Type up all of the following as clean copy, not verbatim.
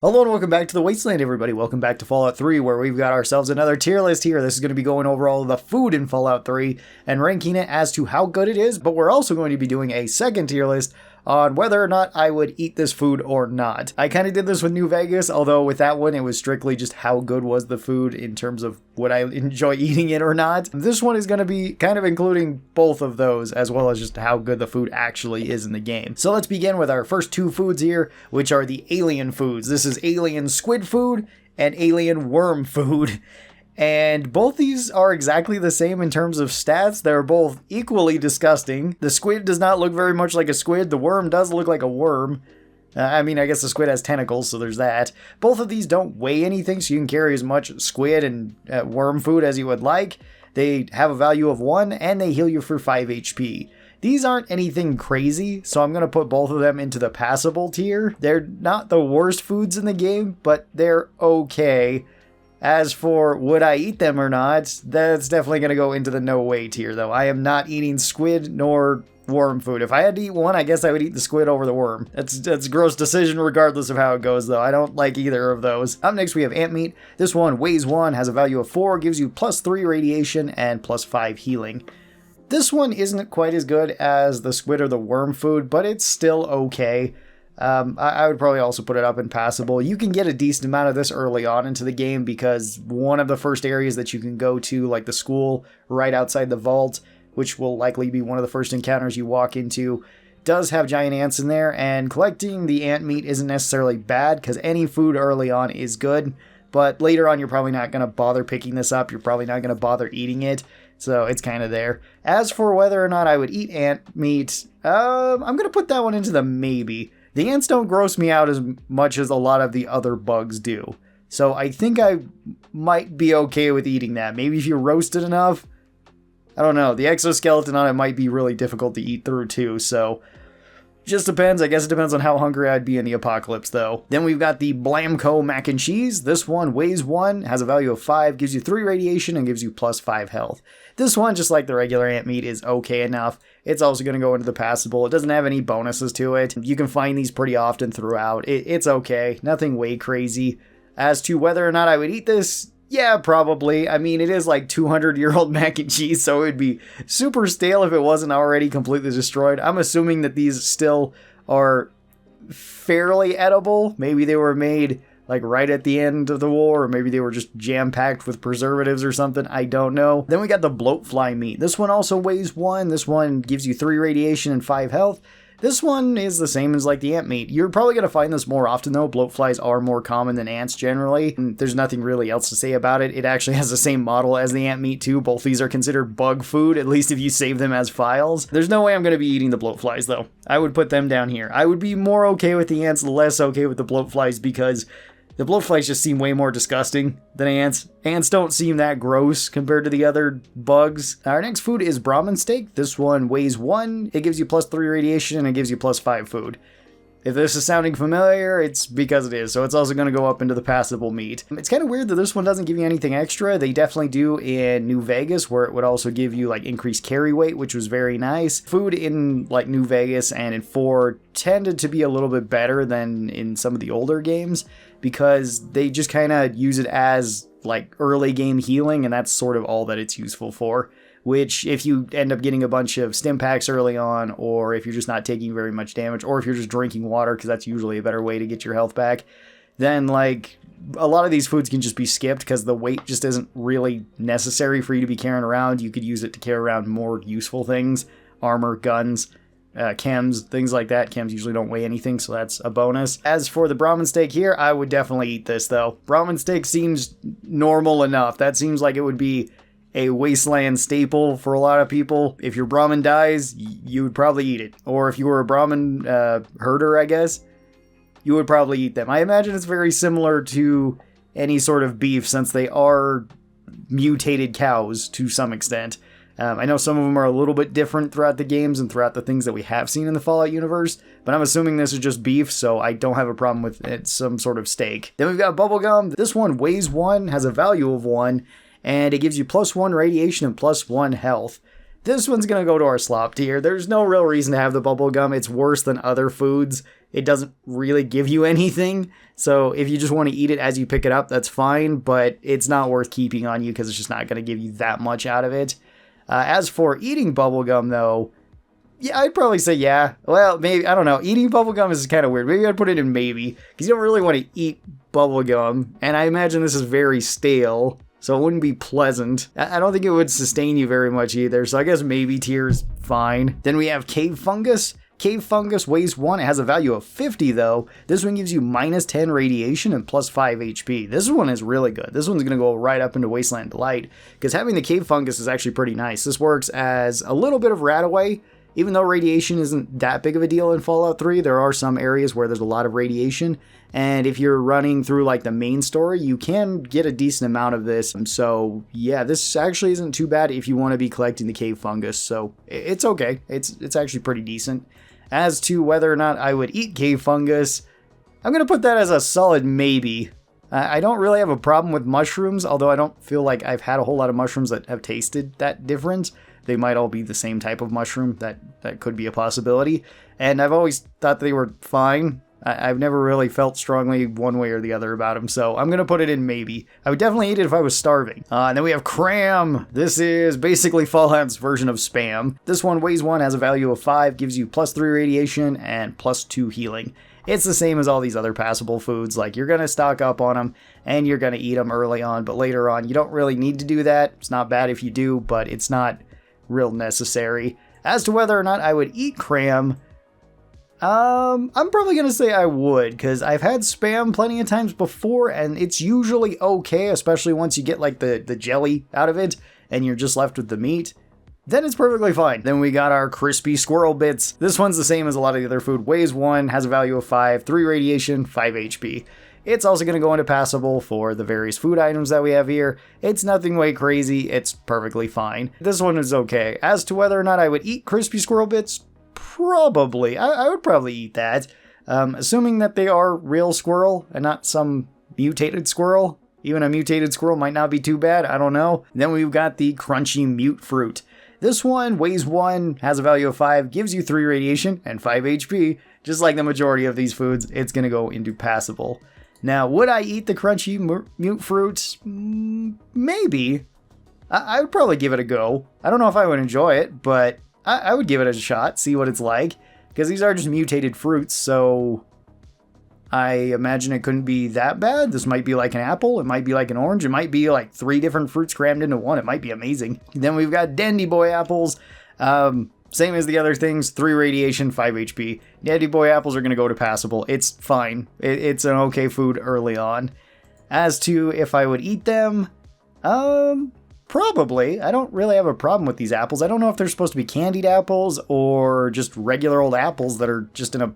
Hello and welcome back to the Wasteland, everybody. Welcome back to Fallout 3, where we've got ourselves another tier list here. This is going to be going over all of the food in Fallout 3 and ranking it as to how good it is, but we're also going to be doing a second tier list on whether or not I would eat this food or not. I kind of did this with New Vegas, although with that one, it was strictly just how good was the food in terms of would I enjoy eating it or not. This one is going to be kind of including both of those, as well as just how good the food actually is in the game. So let's begin with our first two foods here, which are the alien foods. This is alien squid food and alien worm food. And both these are exactly the same in terms of stats. They're both equally disgusting. The squid does not look very much like a squid. The worm does look like a worm. I guess the squid has tentacles, so there's that. Both of these don't weigh anything, so you can carry as much squid and worm food as you would like. They have a value of 1, and they heal you for 5 HP. These aren't anything crazy, so I'm going to put both of them into the passable tier. They're not the worst foods in the game, but they're okay. As for would I eat them or not, that's definitely going to go into the no way tier, though. I am not eating squid nor worm food. If I had to eat one, I guess I would eat the squid over the worm. That's a gross decision regardless of how it goes, though. I don't like either of those. Up next, we have ant meat. This one weighs 1, has a value of 4, gives you plus 3 radiation and plus 5 healing. This one isn't quite as good as the squid or the worm food, but it's still okay. I would probably also put it up in passable. You can get a decent amount of this early on into the game because one of the first areas that you can go to, like the school right outside the vault, which will likely be one of the first encounters you walk into, does have giant ants in there, and collecting the ant meat isn't necessarily bad because any food early on is good, but later on you're probably not going to bother picking this up. You're probably not going to bother eating it. So it's kind of there. As for whether or not I would eat ant meat, I'm going to put that one into the maybe. The ants don't gross me out as much as a lot of the other bugs do. So I think I might be okay with eating that. Maybe if you roast it enough. I don't know. The exoskeleton on it might be really difficult to eat through too. So just depends. I guess it depends on how hungry I'd be in the apocalypse though. Then we've got the Blamco mac and cheese. This one weighs 1, has a value of 5, gives you 3 radiation and gives you plus 5 health. This one, just like the regular ant meat, is okay enough. It's also going to go into the passable. It doesn't have any bonuses to it. You can find these pretty often throughout. It's okay. Nothing way crazy. As to whether or not I would eat this, yeah, probably. I mean, it is like 200-year-old mac and cheese, so it would be super stale if it wasn't already completely destroyed. I'm assuming that these still are fairly edible. Maybe they were made like right at the end of the war, or maybe they were just jam-packed with preservatives or something. I don't know. Then we got the bloatfly meat. This one also weighs 1. This one gives you 3 radiation and 5 health. This one is the same as like the ant meat. You're probably going to find this more often though. Bloatflies are more common than ants generally. There's nothing really else to say about it. It actually has the same model as the ant meat too. Both these are considered bug food, at least if you save them as files. There's no way I'm going to be eating the bloatflies though. I would put them down here. I would be more okay with the ants, less okay with the bloatflies because the bloatflies just seem way more disgusting than ants. Ants don't seem that gross compared to the other bugs. Our next food is Brahmin steak. This one weighs 1. It gives you plus 3 radiation and it gives you plus 5 food. If this is sounding familiar, it's because it is, so it's also going to go up into the passable meat. It's kind of weird that this one doesn't give you anything extra. They definitely do in New Vegas, where it would also give you like increased carry weight, which was very nice. Food in like New Vegas and in 4 tended to be a little bit better than in some of the older games, because they just kind of use it as like early game healing, and that's sort of all that it's useful for. Which, if you end up getting a bunch of stim packs early on, or if you're just not taking very much damage, or if you're just drinking water, because that's usually a better way to get your health back, then like a lot of these foods can just be skipped because the weight just isn't really necessary for you to be carrying around. You could use it to carry around more useful things, armor, guns, chems, things like that. Chems usually don't weigh anything, so that's a bonus. As for the Brahmin steak here, I would definitely eat this though. Brahmin steak seems normal enough. That seems like it would be a wasteland staple for a lot of people. If your Brahmin dies, you would probably eat it. Or if you were a Brahmin herder, I guess, you would probably eat them. I imagine it's very similar to any sort of beef, since they are mutated cows to some extent. I know some of them are a little bit different throughout the games and throughout the things that we have seen in the Fallout universe, but I'm assuming this is just beef, so I don't have a problem with it, some sort of steak. Then we've got bubblegum. This one weighs 1, has a value of 1, and it gives you plus 1 radiation and plus 1 health. This one's going to go to our slop tier. There's no real reason to have the bubble gum. It's worse than other foods. It doesn't really give you anything. So if you just want to eat it as you pick it up, that's fine. But it's not worth keeping on you because it's just not going to give you that much out of it. As for eating bubble gum, though, yeah, I'd probably say yeah. Well, maybe, I don't know. Eating bubblegum is kind of weird. Maybe I'd put it in maybe, because you don't really want to eat bubblegum, and I imagine this is very stale, so it wouldn't be pleasant. I don't think it would sustain you very much either, so I guess maybe tier's fine. Then we have cave fungus. Cave fungus weighs 1. It has a value of 50, though. This one gives you minus 10 radiation and plus 5 HP. This one is really good. This one's going to go right up into Wasteland Delight, because having the cave fungus is actually pretty nice. This works as a little bit of Radaway. Even though radiation isn't that big of a deal in Fallout 3, there are some areas where there's a lot of radiation. And if you're running through like the main story, you can get a decent amount of this. So yeah, this actually isn't too bad if you want to be collecting the cave fungus. So it's okay. It's actually pretty decent. As to whether or not I would eat cave fungus, I'm going to put that as a solid maybe. I don't really have a problem with mushrooms, although I don't feel like I've had a whole lot of mushrooms that have tasted that different. They might all be the same type of mushroom. That could be a possibility. And I've always thought they were fine. I've never really felt strongly one way or the other about them, so I'm going to put it in maybe. I would definitely eat it if I was starving. And then we have cram. This is basically Fallout's version of spam. This one weighs 1, has a value of 5, gives you plus 3 radiation and plus 2 healing. It's the same as all these other passable foods. Like, you're going to stock up on them and you're going to eat them early on, but later on you don't really need to do that. It's not bad if you do, but it's not real necessary. As to whether or not I would eat cram, I'm probably gonna say I would, because I've had spam plenty of times before and it's usually okay, especially once you get like the jelly out of it and you're just left with the meat. Then it's perfectly fine. Then we got our crispy squirrel bits. This one's the same as a lot of the other food. Weighs 1, has a value of 5, 3 radiation, 5 HP. It's also going to go into passable for the various food items that we have here. It's nothing way crazy. It's perfectly fine. This one is okay. As to whether or not I would eat crispy squirrel bits, probably. I would probably eat that. Assuming that they are real squirrel and not some mutated squirrel. Even a mutated squirrel might not be too bad. I don't know. Then we've got the crunchy mute fruit. This one weighs 1, has a value of 5, gives you 3 radiation and 5 HP. Just like the majority of these foods, it's going to go into passable. Now, would I eat the crunchy mute fruit? Maybe. I would probably give it a go. I don't know if I would enjoy it, but I would give it a shot, see what it's like. Because these are just mutated fruits, so I imagine it couldn't be that bad. This might be like an apple, it might be like an orange, it might be like 3 different fruits crammed into one. It might be amazing. Then we've got Dandy Boy apples. Same as the other things, 3 radiation, 5 HP. Dandy Boy apples are going to go to passable. It's fine. It's an okay food early on. As to if I would eat them, probably. I don't really have a problem with these apples. I don't know if they're supposed to be candied apples or just regular old apples that are just in a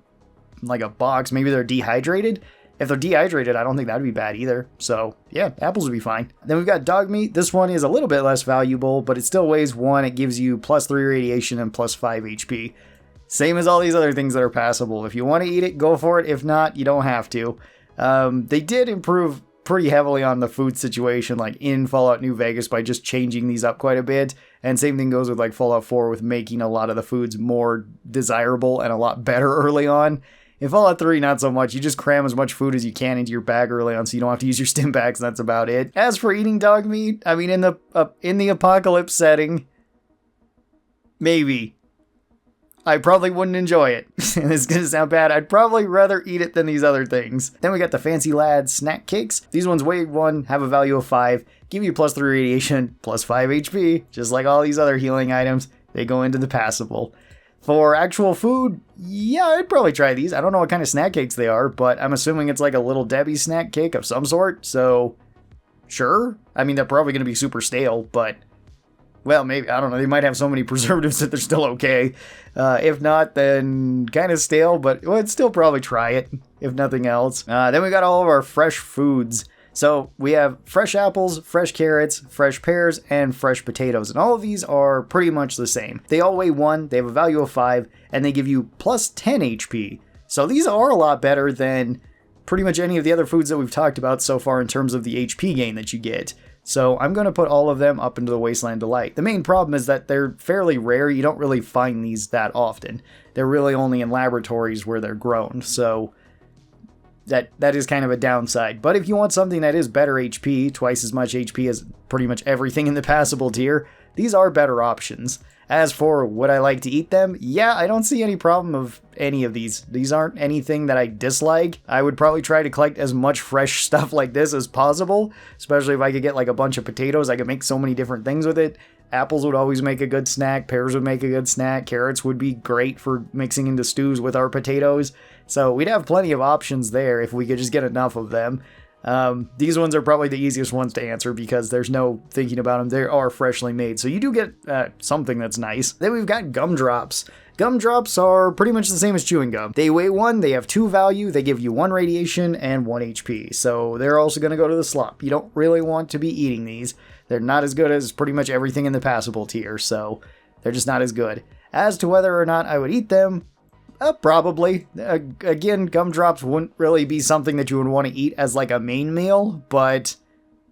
box. Maybe they're dehydrated. If they're dehydrated, I don't think that'd be bad either. So yeah, apples would be fine. Then we've got dog meat. This one is a little bit less valuable, but it still weighs 1. It gives you plus 3 radiation and plus 5 HP. Same as all these other things that are passable. If you want to eat it, go for it. If not, you don't have to. They did improve pretty heavily on the food situation, like in Fallout New Vegas, by just changing these up quite a bit. And same thing goes with like Fallout 4 with making a lot of the foods more desirable and a lot better early on. In Fallout 3, not so much. You just cram as much food as you can into your bag early on so you don't have to use your stim packs, and that's about it. As for eating dog meat, I mean, in the apocalypse setting, maybe. I probably wouldn't enjoy it. And it's gonna sound bad. I'd probably rather eat it than these other things. Then we got the Fancy Lad snack cakes. These ones weigh 1, have a value of 5, give you plus 3 radiation, plus 5 HP. Just like all these other healing items, they go into the passable. For actual food, yeah, I'd probably try these. I don't know what kind of snack cakes they are, but I'm assuming it's like a Little Debbie snack cake of some sort, so sure. I mean, they're probably going to be super stale, but, well, maybe, I don't know. They might have so many preservatives that they're still okay. If not, then kind of stale, but we'd still probably try it, if nothing else. Then we got all of our fresh foods. So we have fresh apples, fresh carrots, fresh pears, and fresh potatoes. And all of these are pretty much the same. They all weigh 1, they have a value of 5, and they give you plus 10 HP. So these are a lot better than pretty much any of the other foods that we've talked about so far in terms of the HP gain that you get. So I'm going to put all of them up into the Wasteland Delight. The main problem is that they're fairly rare. You don't really find these that often. They're really only in laboratories where they're grown. So that is kind of a downside. But if you want something that is better HP, twice as much HP as pretty much everything in the passable tier, these are better options. As for would I like to eat them? Yeah, I don't see any problem of any of these. These aren't anything that I dislike. I would probably try to collect as much fresh stuff like this as possible, especially if I could get like a bunch of potatoes. I could make so many different things with it. Apples would always make a good snack. Pears would make a good snack. Carrots would be great for mixing into stews with our potatoes. So we'd have plenty of options there if we could just get enough of them. These ones are probably the easiest ones to answer because there's no thinking about them. They are freshly made. So you do get something that's nice. Then we've got gumdrops. Gumdrops are pretty much the same as chewing gum. They weigh 1, they have 2 value, they give you 1 radiation and 1 HP. So they're also going to go to the slop. You don't really want to be eating these. They're not as good as pretty much everything in the passable tier, so they're just not as good. As to whether or not I would eat them, probably. Again, gumdrops wouldn't really be something that you would want to eat as like a main meal, but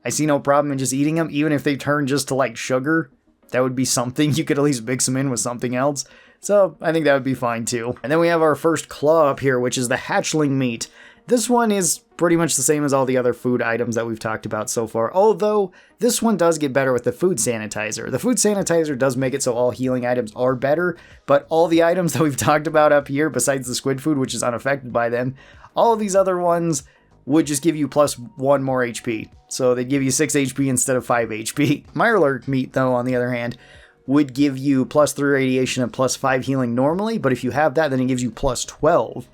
I see no problem in just eating them, even if they turn just to like sugar. That would be something. You could at least mix them in with something else. So I think that would be fine too. And then we have our first claw up here, which is the hatchling meat. This one is pretty much the same as all the other food items that we've talked about so far, although this one does get better with the food sanitizer. The food sanitizer does make it so all healing items are better, but all the items that we've talked about up here, besides the squid food, which is unaffected by them, all of these other ones would just give you plus 1 more HP. So they'd give you 6 HP instead of 5 HP. Mirelurk meat, though, on the other hand, would give you plus 3 radiation and plus 5 healing normally, but if you have that, then it gives you plus 12.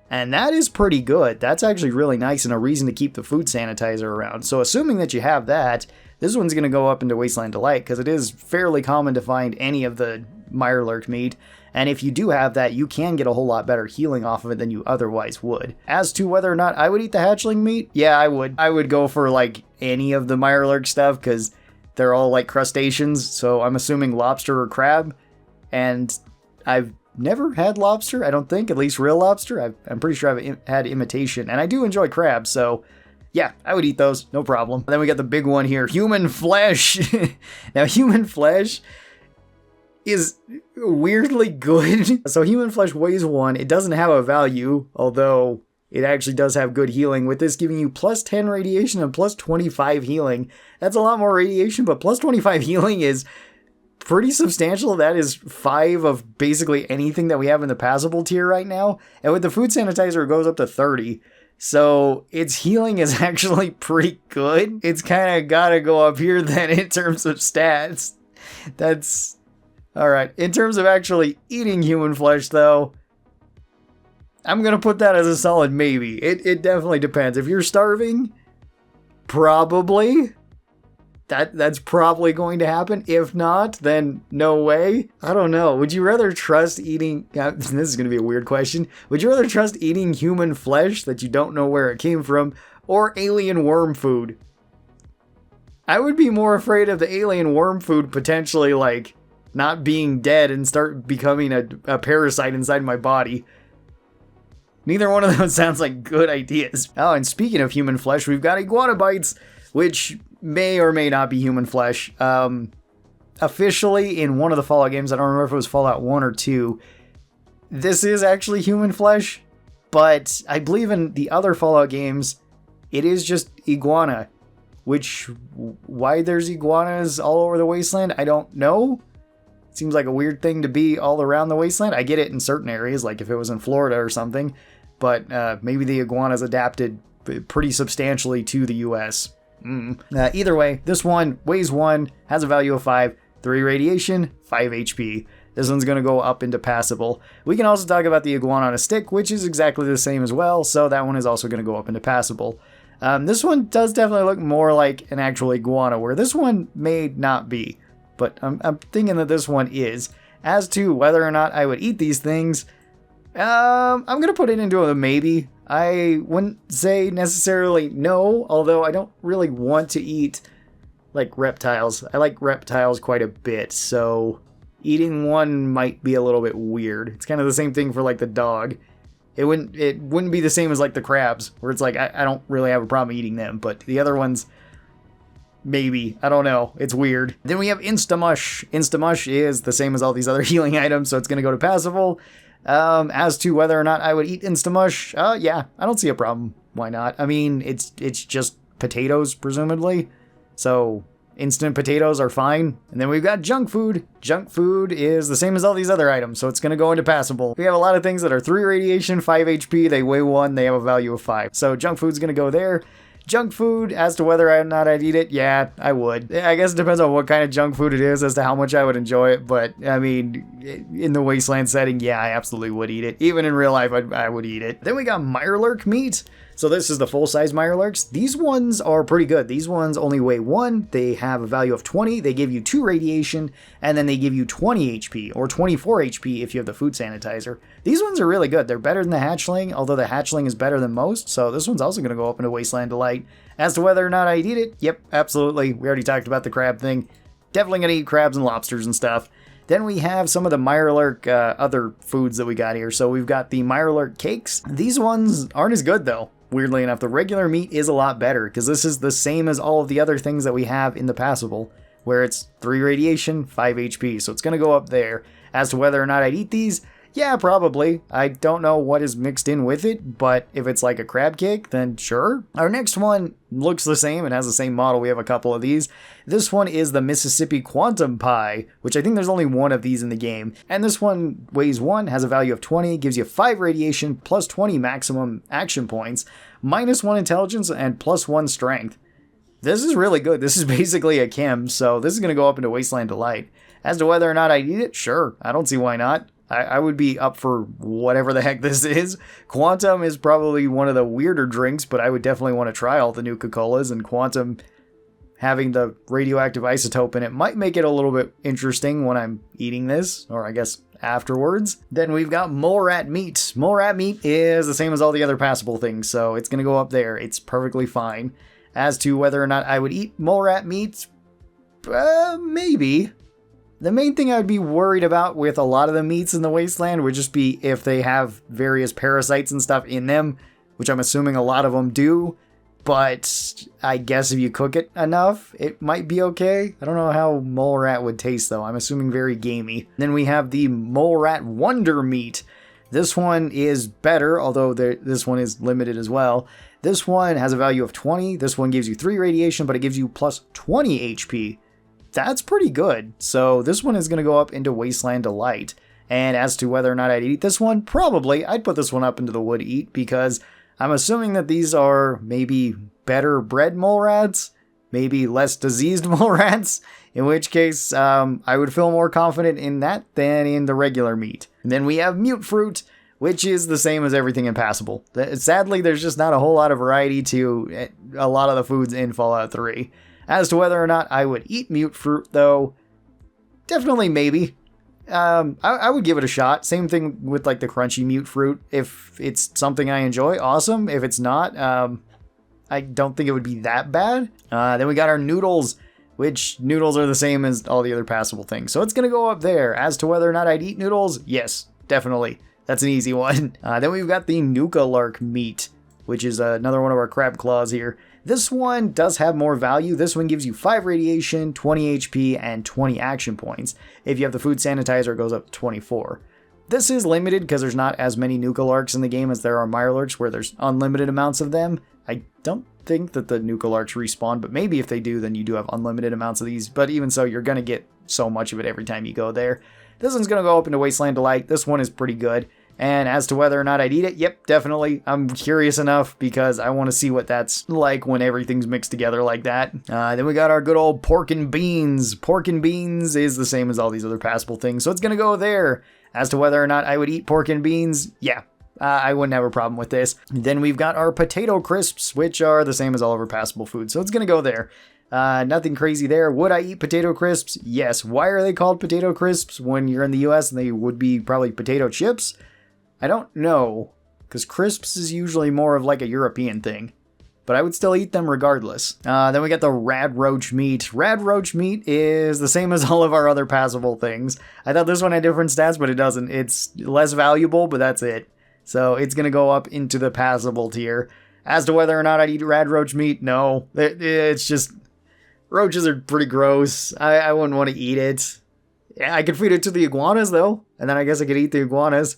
And that is pretty good. That's actually really nice and a reason to keep the food sanitizer around. So assuming that you have that, this one's going to go up into Wasteland Delight because it is fairly common to find any of the Mirelurk meat. And if you do have that, you can get a whole lot better healing off of it than you otherwise would. As to whether or not I would eat the hatchling meat, yeah, I would. I would go for like any of the Mirelurk stuff because they're all like crustaceans. So I'm assuming lobster or crab. And I've never had lobster, I don't think, at least real lobster. I'm pretty sure I've had imitation, and I do enjoy crab, so yeah, I would eat those, no problem. Then we got the big one here, human flesh. Now, human flesh is weirdly good. So human flesh weighs 1, it doesn't have a value, although it actually does have good healing, with this giving you plus 10 radiation and plus 25 healing. That's a lot more radiation, but plus 25 healing is pretty substantial. That is 5 of basically anything that we have in the passable tier right now. And with the food sanitizer, it goes up to 30. So its healing is actually pretty good. It's kind of got to go up here then in terms of stats. That's alright. In terms of actually eating human flesh, though, I'm going to put that as a solid maybe. It definitely depends. If you're starving, probably. That's probably going to happen. If not, then no way. I don't know. Would you rather trust eating... This is going to be a weird question. Would you rather trust eating human flesh that you don't know where it came from, or alien worm food? I would be more afraid of the alien worm food potentially, like, not being dead and start becoming a parasite inside my body. Neither one of those sounds like good ideas. Oh, and speaking of human flesh, we've got iguana bites, which may or may not be human flesh. Officially, in one of the Fallout games, I don't remember if it was Fallout 1 or 2, this is actually human flesh, but I believe in the other Fallout games, it is just iguana, which, why there's iguanas all over the wasteland, I don't know. It seems like a weird thing to be all around the wasteland. I get it in certain areas, like if it was in Florida or something, but maybe the iguana's adapted pretty substantially to the US. Either way, this one weighs 1, has a value of 5, 3 radiation, 5 HP. This one's going to go up into passable. We can also talk about the iguana on a stick, which is exactly the same as well, so that one is also going to go up into passable. This one does definitely look more like an actual iguana, where this one may not be, but I'm thinking that this one is. As to whether or not I would eat these things, I'm going to put it into a maybe. I wouldn't say necessarily no, although I don't really want to eat, like, reptiles. I like reptiles quite a bit, so eating one might be a little bit weird. It's kind of the same thing for, like, the dog. It wouldn't be the same as like the crabs, where it's like I don't really have a problem eating them, but the other ones, maybe. I don't know. It's weird. Then we have Instamush. Instamush is the same as all these other healing items, so it's going to go to passable. As to whether or not I would eat Instamush, yeah, I don't see a problem. Why not? I mean, it's just potatoes, presumably. So instant potatoes are fine. And then we've got junk food. Junk food is the same as all these other items, so it's going to go into passable. We have a lot of things that are 3 radiation, 5 HP, they weigh 1, they have a value of 5. So junk food's going to go there. Junk food, as to whether or not I'd eat it, yeah, I would. I guess it depends on what kind of junk food it is as to how much I would enjoy it, but, I mean, in the wasteland setting, yeah, I absolutely would eat it. Even in real life, I would eat it. Then we got Mirelurk meat. So this is the full-size Mirelurks. These ones are pretty good. These ones only weigh 1, they have a value of 20, they give you 2 radiation, and then they give you 20 HP, or 24 HP if you have the food sanitizer. These ones are really good. They're better than the hatchling, although the hatchling is better than most, so this one's also going to go up into Wasteland Delight. As to whether or not I'd eat it, yep, absolutely. We already talked about the crab thing. Definitely going to eat crabs and lobsters and stuff. Then we have some of the Mirelurk other foods that we got here. So we've got the Mirelurk cakes. These ones aren't as good, though. Weirdly enough, the regular meat is a lot better, because this is the same as all of the other things that we have in the passable, where it's 3 radiation, 5 HP, so it's going to go up there. As to whether or not I'd eat these, yeah, probably. I don't know what is mixed in with it, but if it's like a crab cake, then sure. Our next one looks the same, it has the same model, we have a couple of these. This one is the Mississippi Quantum Pie, which I think there's only one of these in the game. And this one weighs 1, has a value of 20, gives you 5 radiation, plus 20 maximum action points, minus 1 intelligence, and plus 1 strength. This is really good. This is basically a chem, so this is going to go up into Wasteland Delight. As to whether or not I'd eat it, sure, I don't see why not. I would be up for whatever the heck this is. Quantum is probably one of the weirder drinks, but I would definitely want to try all the Nuka Colas, and Quantum having the radioactive isotope in it might make it a little bit interesting when I'm eating this, or I guess afterwards. Then we've got mole rat meat. Mole rat meat is the same as all the other passable things, so it's going to go up there. It's perfectly fine. As to whether or not I would eat mole rat meat, maybe. The main thing I'd be worried about with a lot of the meats in the wasteland would just be if they have various parasites and stuff in them, which I'm assuming a lot of them do. But I guess if you cook it enough, it might be okay. I don't know how mole rat would taste, though. I'm assuming very gamey. Then we have the mole rat wonder meat. This one is better, although this one is limited as well. This one has a value of 20. This one gives you 3 radiation, but it gives you plus 20 HP. That's pretty good. So this one is going to go up into Wasteland Delight. And as to whether or not I'd eat this one, probably I'd put this one up into the would eat, because I'm assuming that these are maybe better bred mole rats, maybe less diseased mole rats, in which case I would feel more confident in that than in the regular meat. And then we have mute fruit, which is the same as everything in passable. Sadly, there's just not a whole lot of variety to a lot of the foods in Fallout 3. As to whether or not I would eat mute fruit, though, definitely maybe. I would give it a shot. Same thing with like the crunchy mute fruit. If it's something I enjoy, awesome. If it's not, I don't think it would be that bad. Then we got our noodles, which noodles are the same as all the other passable things. So it's going to go up there. As to whether or not I'd eat noodles, yes, definitely. That's an easy one. Then we've got the Nuka meat, which is another one of our crab claws here. This one does have more value. This one gives you 5 radiation, 20 HP, and 20 action points. If you have the food sanitizer, it goes up to 24. This is limited because there's not as many Nuka in the game as there are Mirelurks, where there's unlimited amounts of them. I don't think that the Nuka respawn, but maybe if they do, then you do have unlimited amounts of these. But even so, you're going to get so much of it every time you go there. This one's going to go up into Wasteland Delight. This one is pretty good. And as to whether or not I'd eat it, yep, definitely. I'm curious enough because I want to see what that's like when everything's mixed together like that. Then we got our good old pork and beans. Pork and beans is the same as all these other passable things, so it's going to go there. As to whether or not I would eat pork and beans, yeah, I wouldn't have a problem with this. Then we've got our potato crisps, which are the same as all of our passable foods, so it's going to go there. Nothing crazy there. Would I eat potato crisps? Yes. Why are they called potato crisps when you're in the US and they would be probably potato chips? I don't know, because crisps is usually more of like a European thing, but I would still eat them regardless. Then we got the rad roach meat. Rad roach meat is the same as all of our other passable things. I thought this one had different stats, but it doesn't. It's less valuable, but that's it. So it's going to go up into the passable tier. As to whether or not I'd eat rad roach meat, no. It's just... roaches are pretty gross. I wouldn't want to eat it. Yeah, I could feed it to the iguanas, though. And then I guess I could eat the iguanas.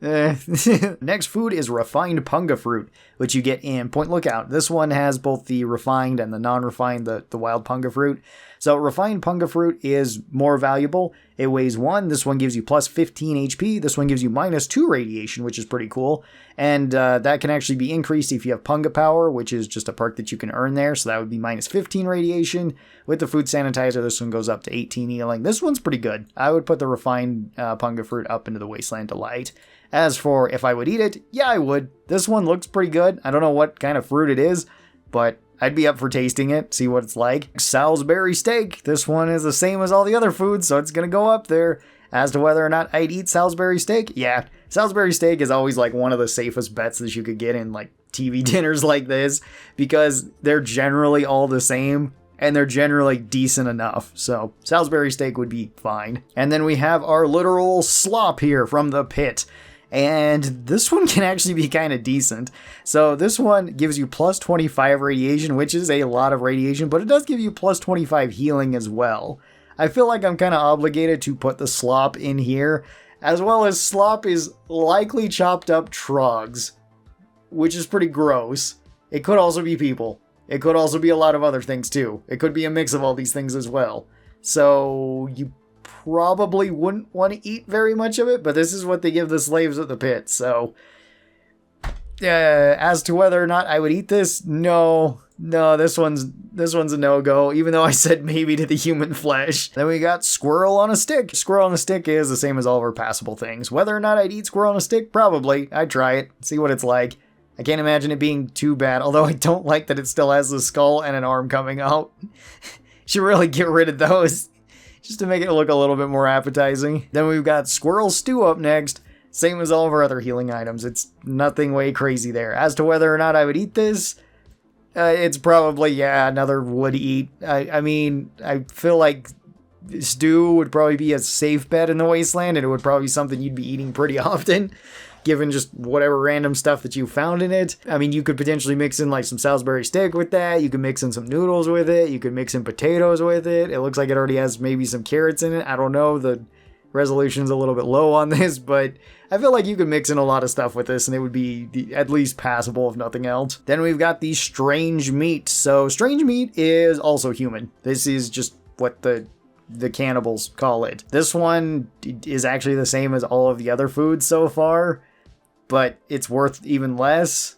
Next food is refined punga fruit, which you get in Point Lookout. This one has both the refined and the non-refined, the wild punga fruit. So refined punga fruit is more valuable. It weighs 1. This one gives you plus 15 HP. This one gives you minus 2 radiation, which is pretty cool. And that can actually be increased if you have punga power, which is just a perk that you can earn there. So that would be minus 15 radiation. With the food sanitizer, this one goes up to 18 healing. This one's pretty good. I would put the refined punga fruit up into the Wasteland Delight. As for if I would eat it, yeah, I would. This one looks pretty good. I don't know what kind of fruit it is, but I'd be up for tasting it, see what it's like. Salisbury steak. This one is the same as all the other foods, so it's going to go up there. As to whether or not I'd eat Salisbury steak, yeah. Salisbury steak is always like one of the safest bets that you could get in like TV dinners like this, because they're generally all the same. And they're generally decent enough. So Salisbury steak would be fine. And then we have our literal slop here from the pit. And this one can actually be kind of decent. So this one gives you plus 25 radiation, which is a lot of radiation, but it does give you plus 25 healing as well. I feel like I'm kind of obligated to put the slop in here, as well as slop is likely chopped up trogs, which is pretty gross. It could also be people. It could also be a lot of other things too. It could be a mix of all these things as well. So you probably wouldn't want to eat very much of it, but this is what they give the slaves at the pit. So as to whether or not I would eat this, no, this one's a no-go, even though I said maybe to the human flesh. Then we got squirrel on a stick. Squirrel on a stick is the same as all of our passable things. Whether or not I'd eat squirrel on a stick, probably. I'd try it, see what it's like. I can't imagine it being too bad, although I don't like that it still has the skull and an arm coming out. Should really get rid of those, just to make it look a little bit more appetizing. Then we've got squirrel stew up next. Same as all of our other healing items. It's nothing way crazy there. As to whether or not I would eat this, it's probably, yeah, another would eat. I mean, I feel like stew would probably be a safe bet in the Wasteland, and it would probably be something you'd be eating pretty often, given just whatever random stuff that you found in it. I mean, you could potentially mix in like some Salisbury steak with that. You could mix in some noodles with it. You could mix in potatoes with it. It looks like it already has maybe some carrots in it. I don't know. The resolution's a little bit low on this, but I feel like you could mix in a lot of stuff with this and it would be at least passable if nothing else. Then we've got the strange meat. So strange meat is also human. This is just what the cannibals call it. This one is actually the same as all of the other foods so far, but it's worth even less.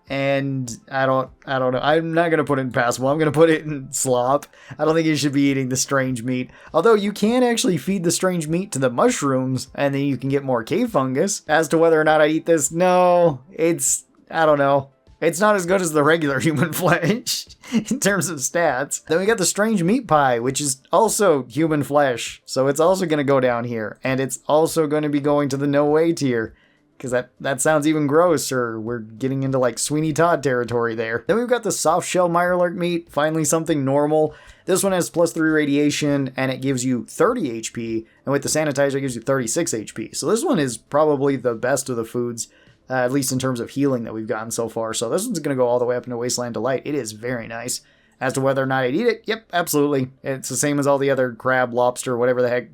And I don't know. I'm not going to put it in passable. I'm going to put it in slop. I don't think you should be eating the strange meat. Although you can actually feed the strange meat to the mushrooms and then you can get more cave fungus. As to whether or not I eat this, no. I don't know. It's not as good as the regular human flesh in terms of stats. Then we got the strange meat pie, which is also human flesh. So it's also going to go down here. And it's also going to be going to the no way tier, because that sounds even grosser. We're getting into like Sweeney Todd territory there. Then we've got the soft shell Mirelurk meat, finally something normal. This one has plus 3 radiation and it gives you 30 HP. And with the sanitizer, it gives you 36 HP. So this one is probably the best of the foods, at least in terms of healing that we've gotten so far. So this one's going to go all the way up into Wasteland Delight. It is very nice. As to whether or not I'd eat it, yep, absolutely. It's the same as all the other crab, lobster, whatever the heck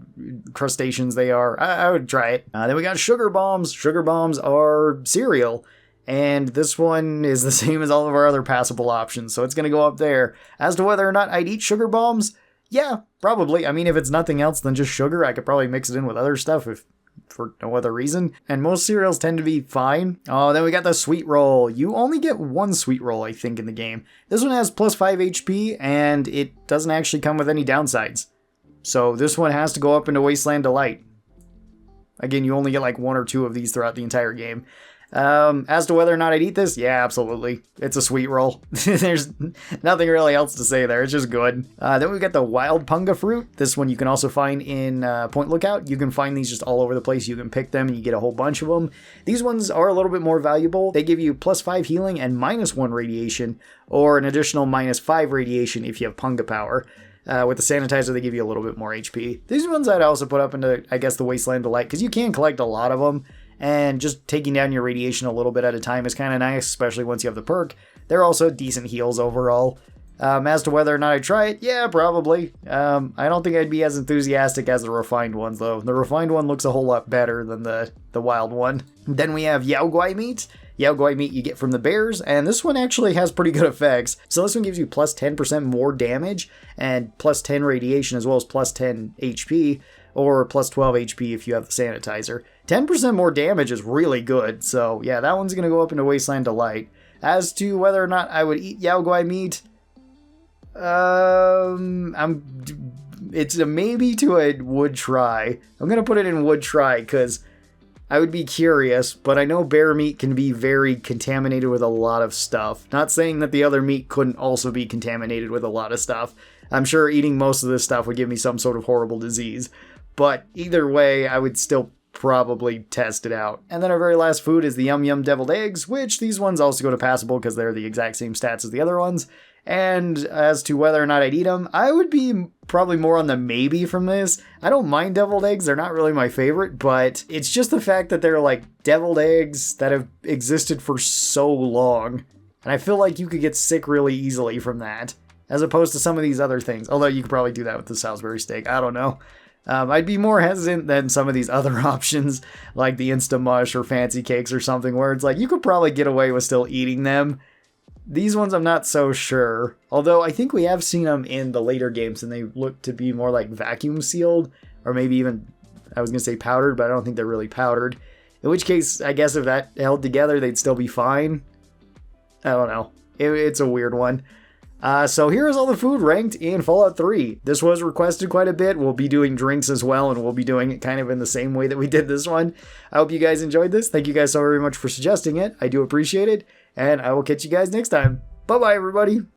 crustaceans they are. I would try it. Then we got sugar bombs. Sugar bombs are cereal. And this one is the same as all of our other passable options. So it's going to go up there. As to whether or not I'd eat sugar bombs, yeah, probably. I mean, if it's nothing else than just sugar, I could probably mix it in with other stuff for no other reason. And most cereals tend to be fine. Oh, then we got the sweet roll. You only get one sweet roll, I think, in the game. This one has plus 5 HP, and it doesn't actually come with any downsides. So this one has to go up into Wasteland Delight. Again, you only get like 1 or 2 of these throughout the entire game. As to whether or not I'd eat this, yeah, absolutely. It's a sweet roll. There's nothing really else to say there. It's just good. Then we've got the wild punga fruit. This one you can also find in Point Lookout. You can find these just all over the place. You can pick them and you get a whole bunch of them. These ones are a little bit more valuable. They give you plus 5 healing and minus 1 radiation, or an additional minus 5 radiation if you have punga power. With the sanitizer, they give you a little bit more HP. These ones I'd also put up into, I guess, the Wasteland Delight, because you can collect a lot of them. and just taking down your radiation a little bit at a time is kind of nice, especially once you have the perk. They're also decent heals overall. As to whether or not I try it, yeah, probably. I don't think I'd be as enthusiastic as the refined ones, though. The refined one looks a whole lot better than the wild one. Then we have Yao Guai meat. Yao Guai meat you get from the bears, and this one actually has pretty good effects. So this one gives you plus 10% more damage, and plus 10 radiation, as well as plus 10 HP, or plus 12 HP if you have the sanitizer. 10% more damage is really good, so yeah, that one's going to go up into Wasteland Delight. As to whether or not I would eat Yao Guai meat, it's a maybe to a would try. I'm gonna put it in would try because I would be curious, but I know bear meat can be very contaminated with a lot of stuff. Not saying that the other meat couldn't also be contaminated with a lot of stuff. I'm sure eating most of this stuff would give me some sort of horrible disease, but either way, I would still probably test it out. And then our very last food is the Yum Yum Deviled Eggs, which these ones also go to passable because they're the exact same stats as the other ones. And as to whether or not I'd eat them, I would be probably more on the maybe from this. I don't mind deviled eggs, they're not really my favorite, but it's just the fact that they're like deviled eggs that have existed for so long. And I feel like you could get sick really easily from that, as opposed to some of these other things. Although you could probably do that with the Salisbury steak, I don't know. I'd be more hesitant than some of these other options, like the Insta-Mush or Fancy Cakes or something, where it's like you could probably get away with still eating them. These ones I'm not so sure, although I think we have seen them in the later games and they look to be more like vacuum sealed, or maybe even, I was going to say powdered, but I don't think they're really powdered. In which case, I guess if that held together, they'd still be fine. I don't know. It's a weird one. So here is all the food ranked in Fallout 3. This was requested quite a bit. We'll be doing drinks as well, and we'll be doing it kind of in the same way that we did this one. I hope you guys enjoyed this. Thank you guys so very much for suggesting it. I do appreciate it. And I will catch you guys next time. Bye-bye, everybody.